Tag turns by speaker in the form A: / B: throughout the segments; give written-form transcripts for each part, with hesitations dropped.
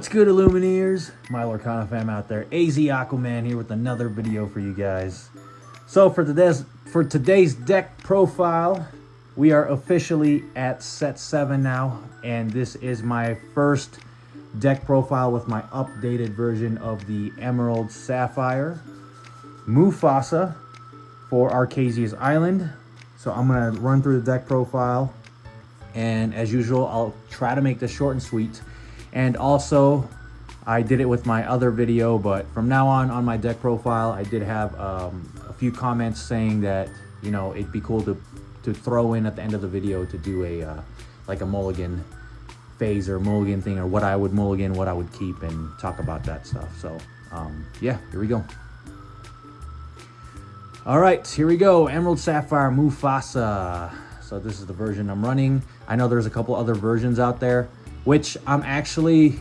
A: What's good, Illumineers? My Lorcana fam out there. AZ Aquaman here with another video for you guys. So for today's deck profile, we are officially at set 7 now, and this is my first deck profile with my updated version of the Emerald Sapphire Mufasa for Arcasia's Island. So I'm gonna run through the deck profile, and as usual, I'll try to make this short and sweet. And also, I did it with my other video, but from now on my deck profile, I did have a few comments saying that, you know, it'd be cool to throw in at the end of the video to do a like a mulligan phase or mulligan thing, or what I would mulligan, what I would keep, and talk about that stuff. So yeah, here we go. All right, here we go. Emerald Sapphire Mufasa. So this is the version I'm running. I know there's a couple other versions out there, which I'm actually,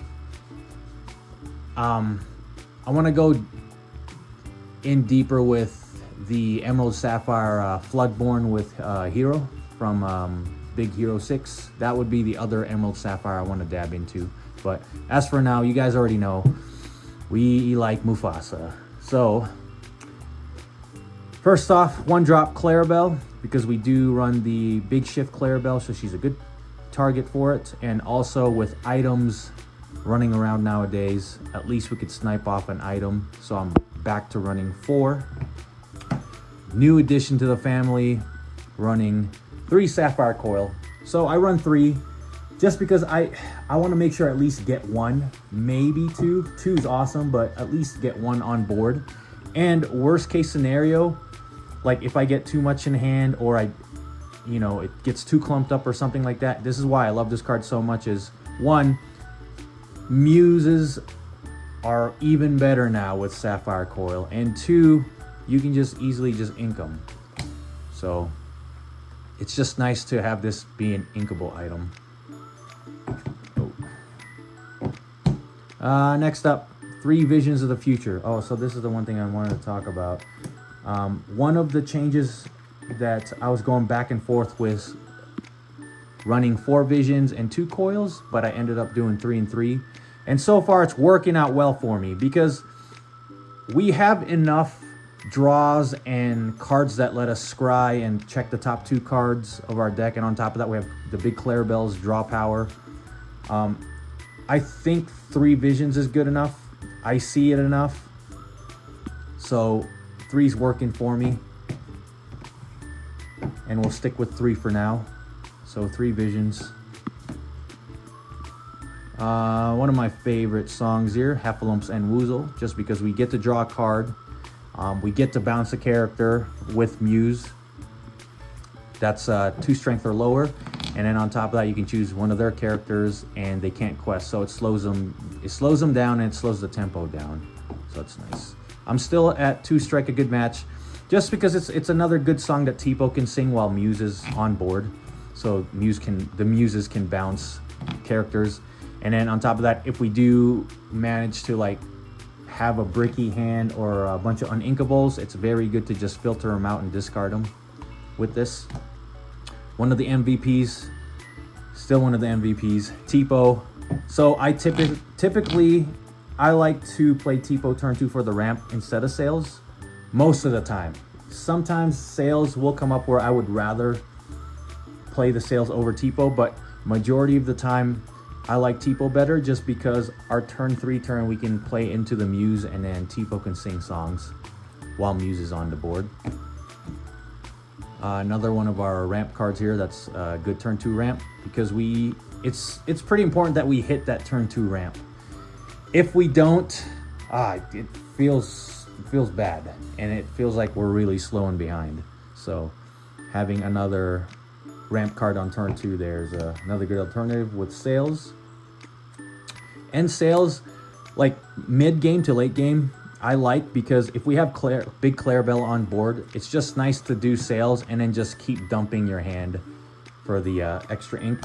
A: I want to go in deeper with the Emerald Sapphire Floodborn with Hero from Big Hero 6. That would be the other Emerald Sapphire I want to dab into. But as for now, you guys already know, we like Mufasa. So, first off, 1-drop Clarabelle, because we do run the Big Shift Clarabelle, so she's a good target for it. And also with items running around nowadays, at least we could snipe off an item. So I'm back to running 4. New addition to the family, running 3 Sapphire Coil. So I run 3 just because I want to make sure I at least get 1, maybe 2. 2 is awesome, but at least get 1 on board. And worst case scenario, like if I get too much in hand, or it gets too clumped up or something like that. This is why I love this card so much, is 1, muses are even better now with Sapphire Coil, and 2, you can just easily just ink them. So it's just nice to have this be an inkable item. Next up, 3 Visions of the Future. Oh, so this is the one thing I wanted to talk about. One of the changes that I was going back and forth with, running 4 visions and 2 coils, but I ended up doing 3 and 3. And so far it's working out well for me, because we have enough draws and cards that let us scry and check the top 2 cards of our deck. And on top of that, we have the big Clarabelle's draw power. I think 3 visions is good enough. I see it enough. So 3's working for me. And we'll stick with 3 for now. So 3 visions. One of my favorite songs here, Heffalumps and Woozle, just because we get to draw a card. We get to bounce a character with Muse. That's 2 strength or lower. And then on top of that, you can choose one of their characters and they can't quest. So it slows them down, and it slows the tempo down. So that's nice. I'm still at 2 strike a good match, just because it's another good song that Tipo can sing while Muse is on board. So the muses can bounce characters. And then on top of that, if we do manage to like have a bricky hand or a bunch of uninkables, it's very good to just filter them out and discard them with this. One of the MVPs, still one of the MVPs, Tipo. So I typically I like to play Tipo turn 2 for the ramp instead of Sails, most of the time. Sometimes Sails will come up where I would rather play the Sails over Tipo, but majority of the time I like Tipo better, just because our turn 3 turn we can play into the Muse, and then Tipo can sing songs while Muse is on the board. Another one of our ramp cards here that's a good turn 2 ramp, because it's pretty important that we hit that turn 2 ramp. If we don't, it feels bad, and it feels like we're really slowing behind. So having another ramp card on turn 2, there's another good alternative with Sails. And Sails, like mid game to late game, I like, because if we have big Clarabelle on board, it's just nice to do Sails and then just keep dumping your hand for the extra ink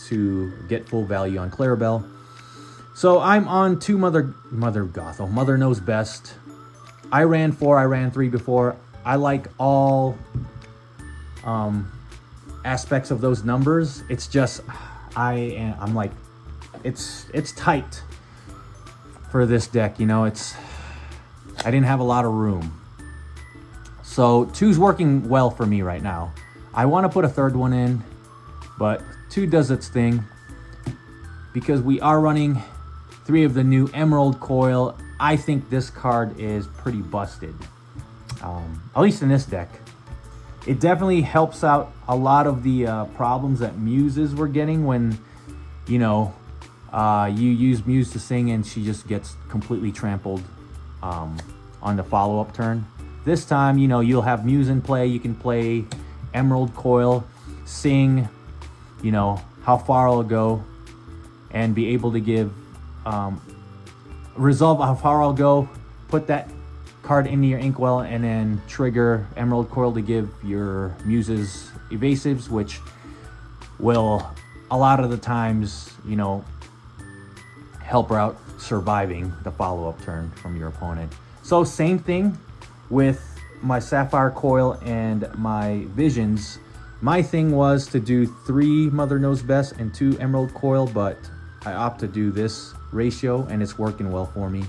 A: to get full value on Clarabelle. So I'm on 2 Mother Gothel. Mother Knows Best. I ran 4, I ran 3 before. I like all aspects of those numbers. It's just I'm like, it's tight. for this deck. You know, I didn't have a lot of room. So 2's working well for me right now. I want to put a third one in, but 2 does its thing because we are running 3 of the new Emerald Coil. I think this card is pretty busted, at least in this deck. It definitely helps out a lot of the problems that Muses were getting when, you know, you use Muse to sing and she just gets completely trampled on the follow-up turn. This time, you know, you'll have Muse in play. You can play Emerald Coil, sing, you know, how far I'll go, and be able to give, resolve how far I'll go, put that card into your inkwell, and then trigger Emerald Coil to give your Muses evasives, which will a lot of the times, you know, help her out surviving the follow-up turn from your opponent. So same thing with my Sapphire Coil and my Visions. My thing was to do 3 Mother Knows Best and 2 Emerald Coil, but I opt to do this ratio and it's working well for me.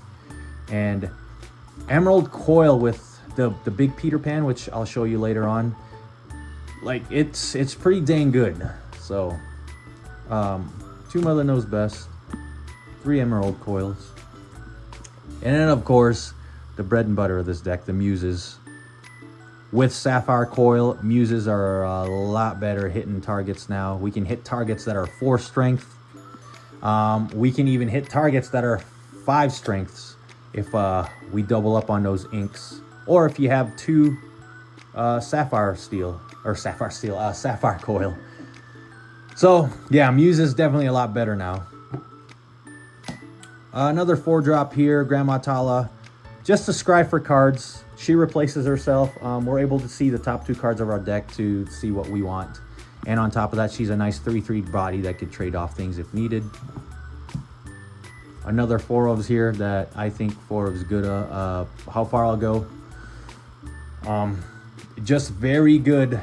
A: And Emerald Coil with the big Peter Pan, which I'll show you later on, like it's pretty dang good. So 2 Mother Knows Best, 3 Emerald Coils, and then of course the bread and butter of this deck, the Muses. With Sapphire Coil, Muses are a lot better hitting targets now. We can hit targets that are 4 strength. We can even hit targets that are 5 strengths if we double up on those inks, or if you have 2 Sapphire Coil. So yeah, Muse is definitely a lot better now. Another 4-drop here, Grandma Tala, just to scry for cards. She replaces herself. We're able to see the top 2 cards of our deck to see what we want. And on top of that, she's a nice 3/3 body that could trade off things if needed. Another 4 ofs here that I think 4 ofs good. How far I'll go. Just very good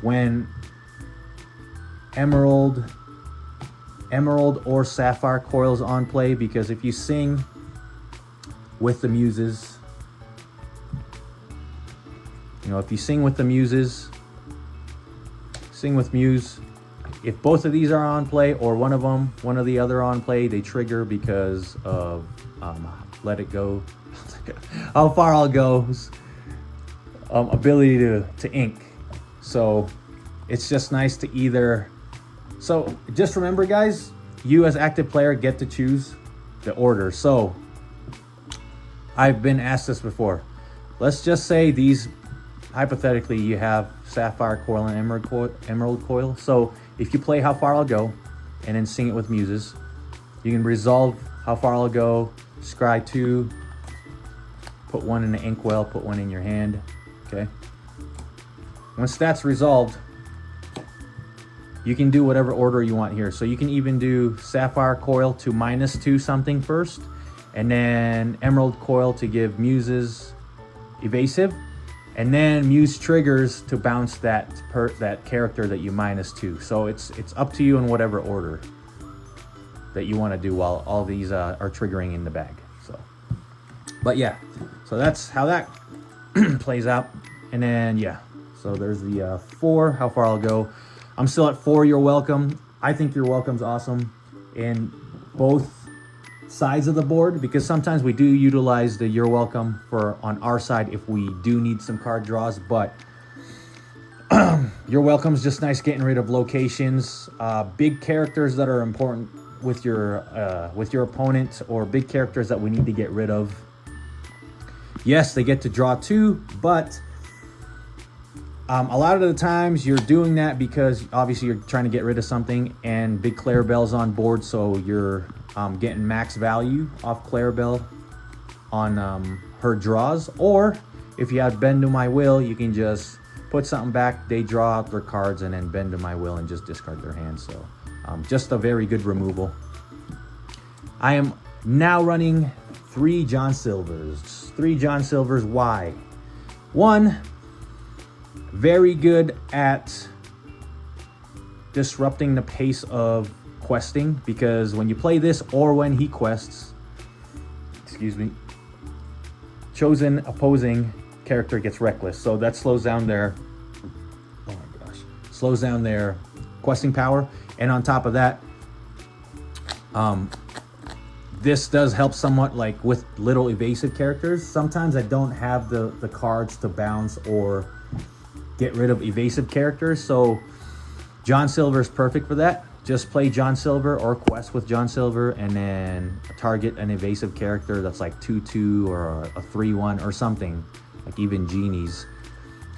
A: when Emerald or Sapphire Coils on play, because if you sing with the Muses, you know, if you sing with the Muses, sing with Muse, if both of these are on play or one of the other on play, they trigger because of Let It Go, how far I'll go's ability to ink. So it's just nice to either. So just remember, guys, you as active player get to choose the order. So I've been asked this before. Let's just say these, hypothetically, you have Sapphire Coil and Emerald Coil. So if you play How Far I'll Go and then sing it with Muses, you can resolve How Far I'll Go, scry 2, put 1 in the inkwell, put 1 in your hand. Okay. Once that's resolved, you can do whatever order you want here. So you can even do Sapphire Coil to -2 something first, and then Emerald Coil to give Muses evasive, and then Muse triggers to bounce that character that you -2. So it's up to you in whatever order that you want to do while all these are triggering in the bag. So, but yeah, so that's how that plays out. And then yeah, so there's the 4, How Far I'll Go. I'm still at 4, You're Welcome. I think You're Welcome's awesome in both sides of the board, because sometimes we do utilize the You're Welcome for on our side if we do need some card draws, but You're Welcome's just nice getting rid of locations, big characters that are important with your opponent, or big characters that we need to get rid of. Yes, they get to draw 2, but a lot of the times you're doing that because obviously you're trying to get rid of something, and big Clarabelle's on board, so you're getting max value off Clarabelle on her draws. Or if you have Bend to My Will, you can just put something back, they draw out their cards, and then Bend to My Will and just discard their hand. So just a very good removal. I am now running 3 John Silvers. 3 John Silvers. Why? 1, very good at disrupting the pace of questing, because when you play this or when he quests, excuse me, chosen opposing character gets reckless. So that slows down their, oh my gosh, slows down their questing power. And on top of that, this does help somewhat, like with little evasive characters. Sometimes I don't have the cards to bounce or get rid of evasive characters. So John Silver is perfect for that. Just play John Silver or quest with John Silver and then target an evasive character that's like 2/2 or a 3/1 or something, like even genies.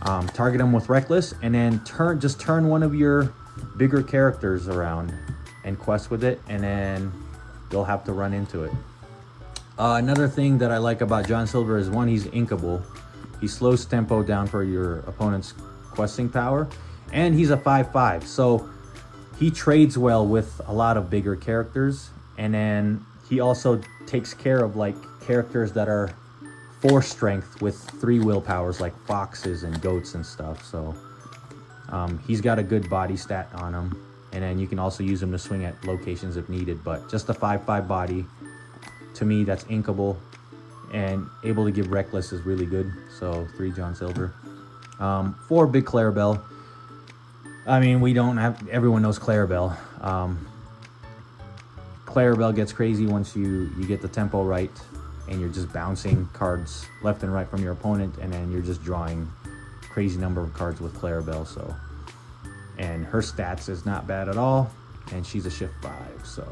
A: Target them with reckless and then just turn one of your bigger characters around and quest with it, and then they'll have to run into it. Another thing that I like about John Silver is, one, he's inkable. He slows tempo down for your opponent's questing power, and he's a 5/5, so he trades well with a lot of bigger characters. And then he also takes care of like characters that are 4 strength with 3 willpowers, like foxes and goats and stuff. So he's got a good body stat on him, and then you can also use him to swing at locations if needed. But just a 5/5 body, to me, that's inkable and able to give reckless is really good. So 3 John Silver. 4 Big Clarabelle. I mean, we don't have, everyone knows Clarabelle. Clarabelle gets crazy once you get the tempo right and you're just bouncing cards left and right from your opponent, and then you're just drawing crazy number of cards with Clarabelle. So, and her stats is not bad at all, and she's a shift 5. So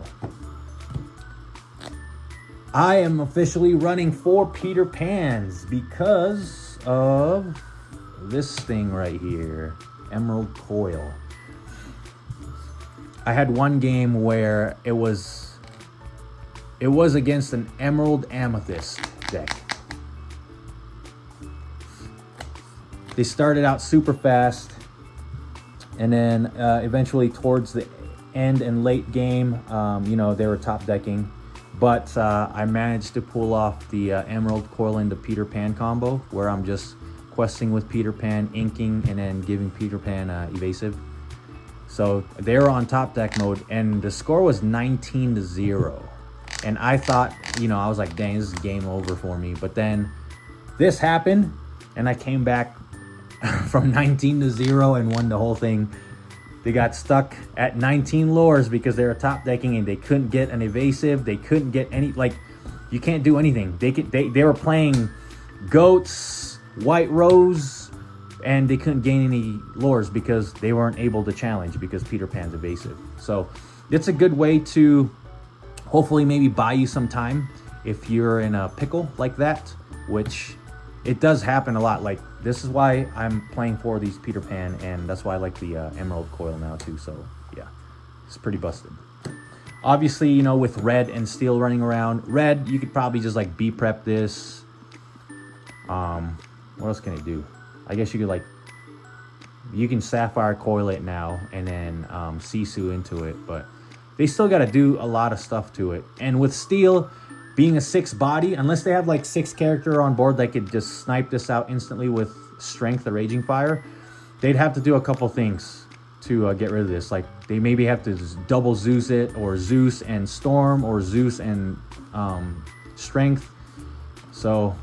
A: I am officially running 4 Peter Pans because of this thing right here, Emerald Coil. I had one game where it was against an Emerald Amethyst deck. They started out super fast, and then eventually towards the end and late game, you know, they were top decking. But I managed to pull off the Emerald Coil into Peter Pan combo, where I'm just questing with Peter Pan, inking, and then giving Peter Pan evasive. So they were on top deck mode, and the score was 19-0. And I thought, you know, I was like, dang, this is game over for me. But then this happened, and I came back from 19-0 and won the whole thing. They got stuck at 19 lures because they were top decking and they couldn't get an evasive. They couldn't get any, like, you can't do anything. They were playing goats, white rose, and they couldn't gain any lures because they weren't able to challenge because Peter Pan's evasive. So it's a good way to hopefully maybe buy you some time if you're in a pickle like that, which it does happen a lot. Like, this is why I'm playing 4 of these Peter Pan, and that's why I like the Emerald Coil now too. So yeah, it's pretty busted. Obviously, you know, with red and steel running around, red, you could probably just like B-prep this. What else can I do? I guess you could like, you can Sapphire Coil it now and then Sisu into it, but they still got to do a lot of stuff to it. And with steel being a 6 body, unless they have like 6 character on board that could just snipe this out instantly with strength or raging fire, they'd have to do a couple things to get rid of this. Like, they maybe have to double Zeus it, or Zeus and Storm, or Zeus and strength. So,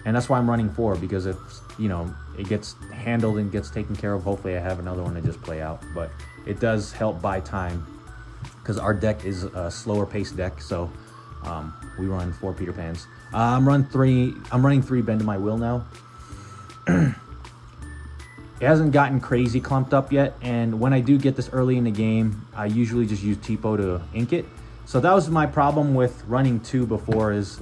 A: and that's why I'm running 4, because if, you know, it gets handled and gets taken care of, hopefully I have another one to just play out. But it does help buy time because our deck is a slower paced deck. So we run 4 Peter Pans. I'm running 3 Bend to My Will now. It hasn't gotten crazy clumped up yet, and when I do get this early in the game, I usually just use Tipo to ink it. So that was my problem with running 2 before, is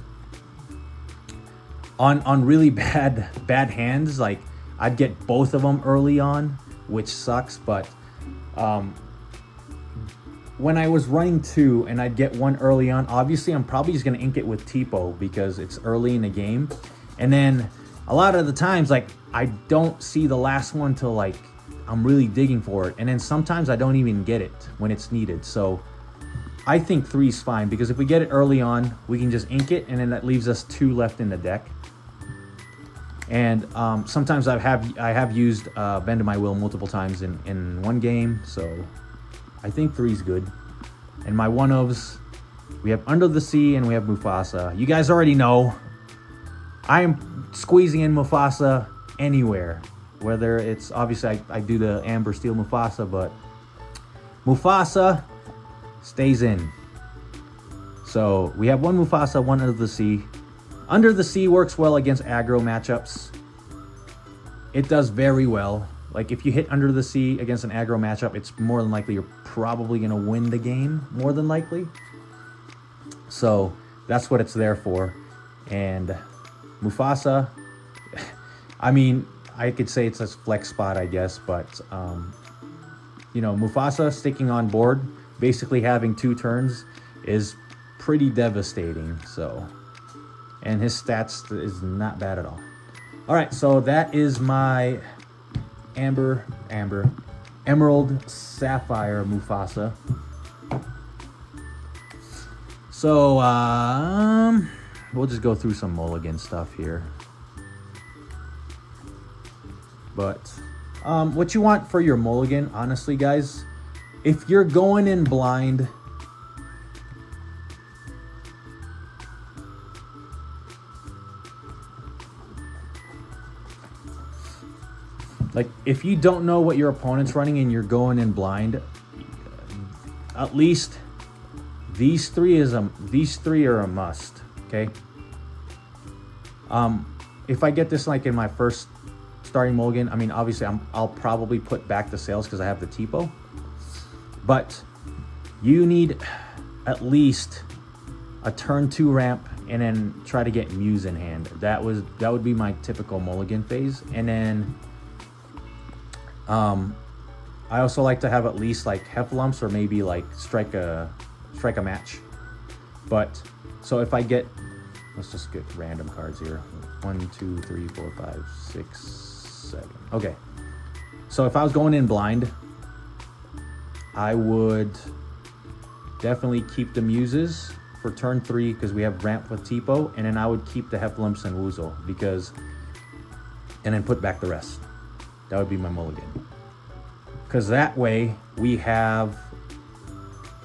A: on really bad hands, like I'd get both of them early on, which sucks. But when I was running 2 and I'd get 1 early on, obviously I'm probably just gonna ink it with Tipo because it's early in the game. And then a lot of the times, like, I don't see the last one till like I'm really digging for it, and then sometimes I don't even get it when it's needed. So I think 3 is fine, because if we get it early on, we can just ink it, and then that leaves us 2 left in the deck. And sometimes I have used Bend to My Will multiple times in one game, so I think 3 is good. And my 1-ofs, We have Under the Sea and we have Mufasa. You guys already know I am squeezing in Mufasa anywhere. Whether it's, obviously I do the Amber Steel Mufasa, but Mufasa stays in. So we have one Mufasa, one Under the Sea. Under the Sea works well against aggro matchups. It does very well. Like if you hit Under the Sea against an aggro matchup, it's more than likely you're probably going to win the game, more than likely. So that's what it's there for. And Mufasa, I mean, I could say it's a flex spot, I guess, but you know, Mufasa sticking on board, basically having 2 turns, is pretty devastating. So, and his stats is not bad at all. All right, so that is my Emerald Sapphire Mufasa. So we'll just go through some Mulligan stuff here. But what you want for your Mulligan, honestly, guys, if you're going in blind, like if you don't know what your opponent's running and you're going in blind, at least these three are a must. Okay. If I get this like in my first starting Mulligan, I mean, obviously I'll probably put back the sails because I have the Tipo, but you need at least a turn 2 ramp and then try to get Muse in hand. That would be my typical Mulligan phase. And then I also like to have at least like Heffalumps or maybe like strike a match. But so if I get, let's just get random cards here. 1, 2, 3, 4, 5, 6, 7. Okay. So if I was going in blind, I would definitely keep the Muses for turn 3 because we have ramp with Tipo, and then I would keep the Heffalumps and Woozle and then put back the rest. That would be my Mulligan. Because that way we have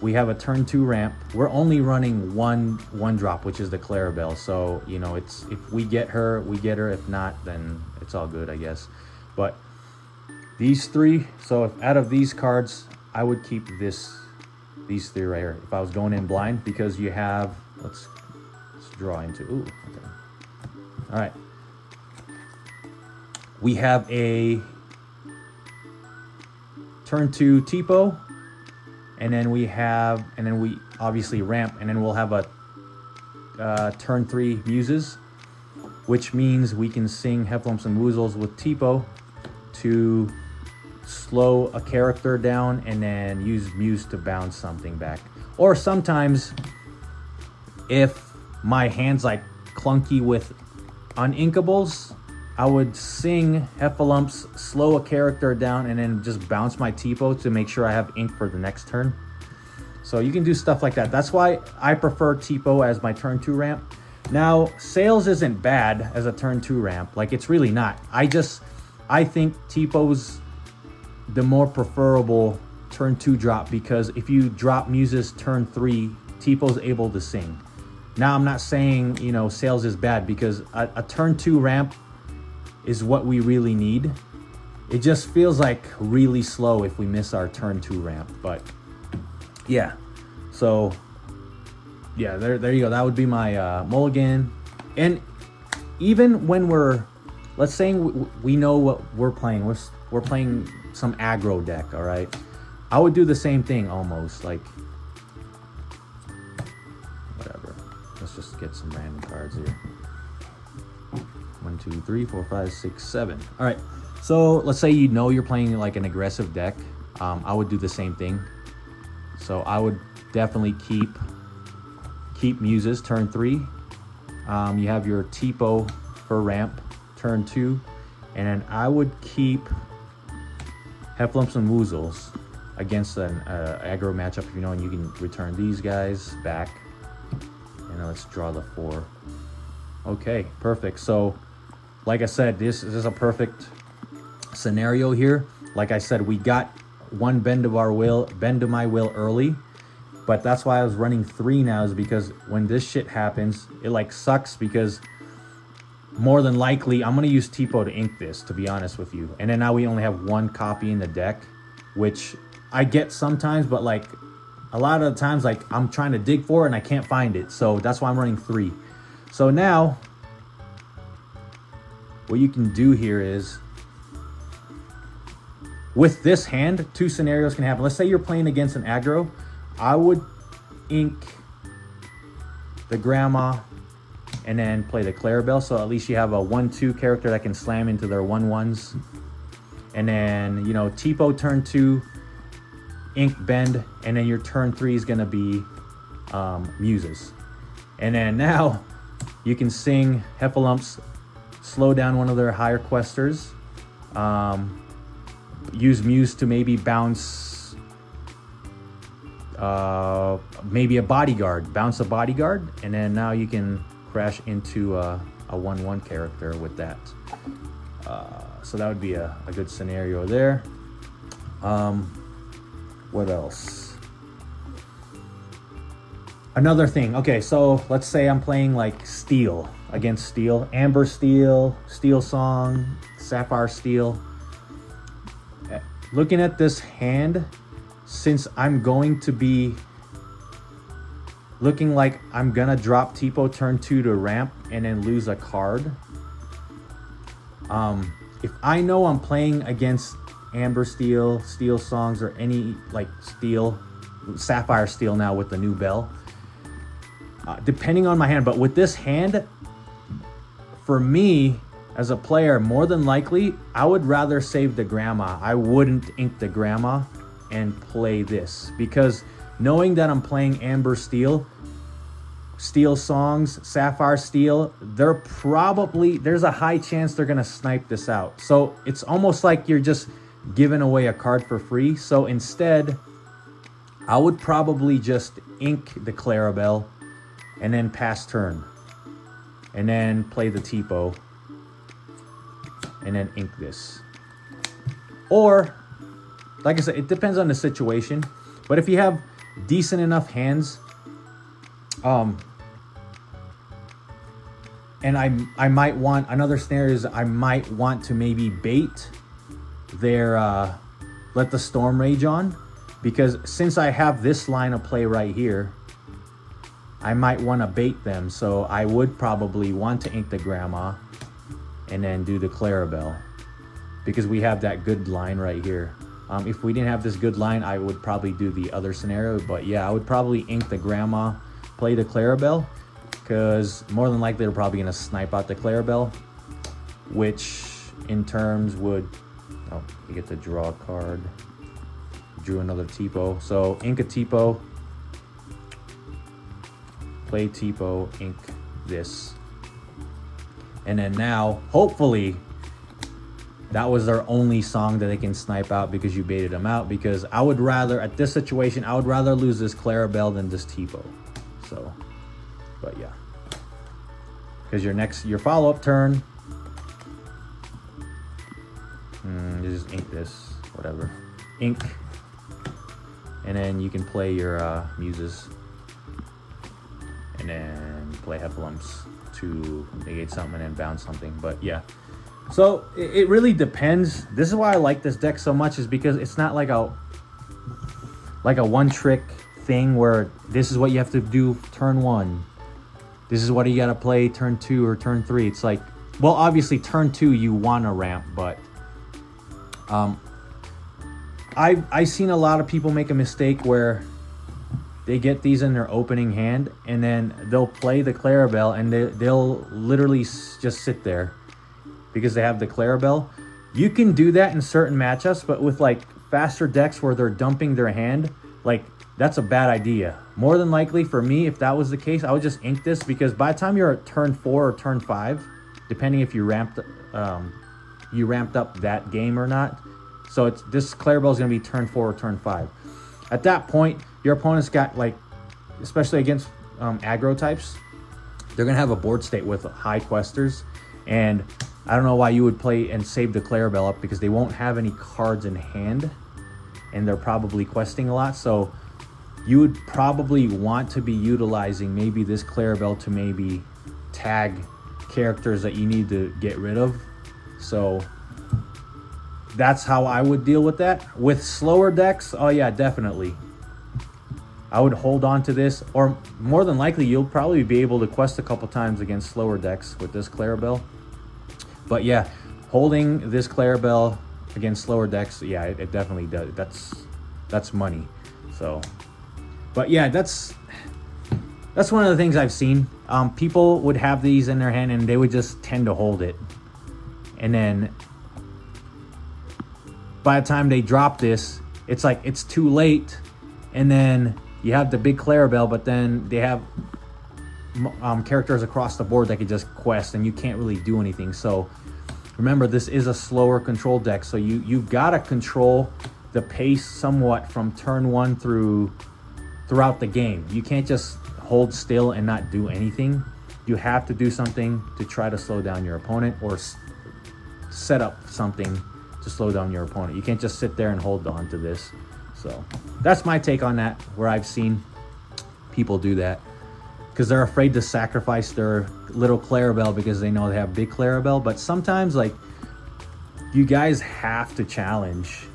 A: a turn 2 ramp. We're only running one drop, which is the Clarabelle. So, you know, it's, if we get her, we get her. If not, then it's all good, I guess. But these 3, so if out of these cards, I would keep these 3 right here. If I was going in blind, because you have, let's draw into, ooh, okay. All right. We have a turn 2 Tipo, and then we obviously ramp, and then we'll have a turn 3 Muses, which means we can sing Heffalumps and Woozles with Tipo to slow a character down and then use Muse to bounce something back. Or sometimes if my hand's like clunky with uninkables, I would sing Heffalumps, slow a character down, and then just bounce my Tipo to make sure I have ink for the next turn. So you can do stuff like that. That's why I prefer Tipo as my turn 2 ramp. Now, Sails isn't bad as a turn 2 ramp. Like, it's really not. I think Tipo's the more preferable turn 2 drop, because if you drop Muses turn 3, Tipo's able to sing. Now, I'm not saying, you know, Sails is bad, because a turn 2 ramp is what we really need. It just feels like really slow if we miss our turn 2 ramp. But yeah, so yeah, there you go. That would be my Mulligan. And even when let's say we know what we're playing, we're playing some aggro deck, all right? I would do the same thing almost, like whatever. Let's just get some random cards here. 1, 2, 3, 4, 5, 6, 7. All right, so let's say you know you're playing like an aggressive deck. I would do the same thing. So I would definitely keep Muses turn 3. You have your Tipo for ramp turn 2, and then I would keep Heffalumps and Woozles against an aggro matchup, you know, and you can return these guys back. And let's draw the 4. Okay, perfect. So like I said, this is a perfect scenario here. Like I said, we got one bend of my will early, But that's why I was running 3 now, is because when this shit happens, it like sucks, because more than likely I'm gonna use Tipo to ink this, to be honest with you. And then now we only have 1 copy in the deck, which I get sometimes, but like a lot of the times, like I'm trying to dig for it and I can't find it. So that's why I'm running 3. So now what you can do here is, with this hand, 2 scenarios can happen. Let's say you're playing against an aggro. I would ink the grandma and then play the Clarabelle, so at least you have a 1/2 character that can slam into their 1/1s. And then, you know, Tipo turn 2, ink bend, and then your turn 3 is gonna be muses. And then now you can sing Heffalumps, slow down one of their higher questers, use Muse to maybe bounce maybe a bodyguard, bounce a bodyguard, and then now you can crash into a 1/1 character with that. So that would be a good scenario there. What else? Another thing. Okay, so let's say I'm playing like Steel against Steel, Amber Steel, Steel Song, Sapphire Steel. Looking at this hand, since I'm going to be looking like I'm gonna drop Tipo turn 2 to ramp and then lose a card. If I know I'm playing against Amber Steel, Steel Songs, or any like Steel, Sapphire Steel now with the new bell, depending on my hand, but with this hand, for me as a player, more than likely, I would rather save the grandma. I wouldn't ink the grandma and play this, because knowing that I'm playing Amber Steel, Steel Songs, Sapphire Steel, there's a high chance they're gonna snipe this out. So it's almost like you're just giving away a card for free. So instead, I would probably just ink the Clarabelle and then pass turn, and then play the Tipo, and then ink this. Or, like I said, it depends on the situation. But if you have decent enough hands, and I might want, another scenario is I might want to maybe bait their Let the Storm Rage on, because since I have this line of play right here, I might want to bait them. So I would probably want to ink the grandma and then do the Clarabelle, because we have that good line right here. If we didn't have this good line, I would probably do the other scenario. But yeah, I would probably ink the grandma, play the Clarabelle, because more than likely they're probably going to snipe out the Clarabelle, which in terms would, oh, you get to draw a card. Drew another Tipo. So ink a Tipo, play Tipo, ink this. And then now, hopefully, that was their only song that they can snipe out because you baited them out. Because I would rather, at this situation, I would rather lose this Clarabelle than this Tipo. So, but yeah. Because your follow-up turn, you just ink this, whatever. Ink. And then you can play your muses. And then play Heffalumps to negate something and then bounce something. But yeah, so it really depends. This is why I like this deck so much, is because it's not like a one trick thing where this is what you have to do turn 1, this is what you got to play turn 2 or turn 3. It's like, well, obviously turn 2 you want to ramp, but I've seen a lot of people make a mistake where they get these in their opening hand and then they'll play the Clarabelle and they'll literally just sit there because they have the Clarabelle. You can do that in certain matchups, but with like faster decks where they're dumping their hand, like that's a bad idea. More than likely for me, if that was the case, I would just ink this, because by the time you're at turn 4 or turn 5, depending if you ramped up that game or not. So this Clarabelle is going to be turn 4 or turn 5. At that point, your opponent's got, like, especially against aggro types, they're going to have a board state with high questers. And I don't know why you would play and save the Clarabelle up, because they won't have any cards in hand. And they're probably questing a lot. So you would probably want to be utilizing maybe this Clarabelle to maybe tag characters that you need to get rid of. So that's how I would deal with that. With slower decks, oh yeah, definitely. I would hold on to this, or more than likely you'll probably be able to quest a couple times against slower decks with this Clarabelle. But yeah, holding this Clarabelle against slower decks, yeah, it definitely does. That's money. So, but yeah, that's one of the things I've seen. People would have these in their hand and they would just tend to hold it, and then by the time they drop this, it's like it's too late, and then you have the big Clarabelle, but then they have characters across the board that can just quest, and you can't really do anything. So remember, this is a slower control deck, so you've got to control the pace somewhat from turn 1 throughout the game. You can't just hold still and not do anything. You have to do something to try to slow down your opponent, or set up something to slow down your opponent. You can't just sit there and hold on to this. So that's my take on that, where I've seen people do that because they're afraid to sacrifice their little Clarabelle because they know they have big Clarabelle. But sometimes, like, you guys have to challenge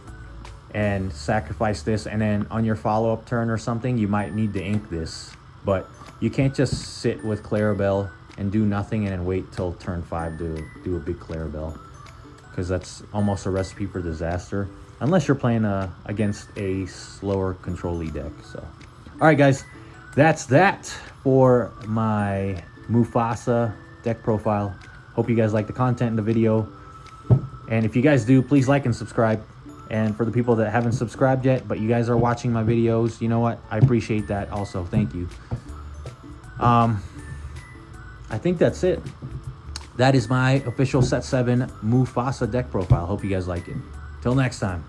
A: and sacrifice this, and then on your follow-up turn or something, you might need to ink this. But you can't just sit with Clarabelle and do nothing and then wait till turn 5 to do a big Clarabelle, because that's almost a recipe for disaster, unless you're playing against a slower control-y deck. So, all right, guys, that's that for my Mufasa deck profile. Hope you guys like the content in the video, and if you guys do, please like and subscribe. And for the people that haven't subscribed yet, but you guys are watching my videos, you know what? I appreciate that also. Thank you. I think that's it. That is my official Set 7 Mufasa deck profile. Hope you guys like it. Till next time.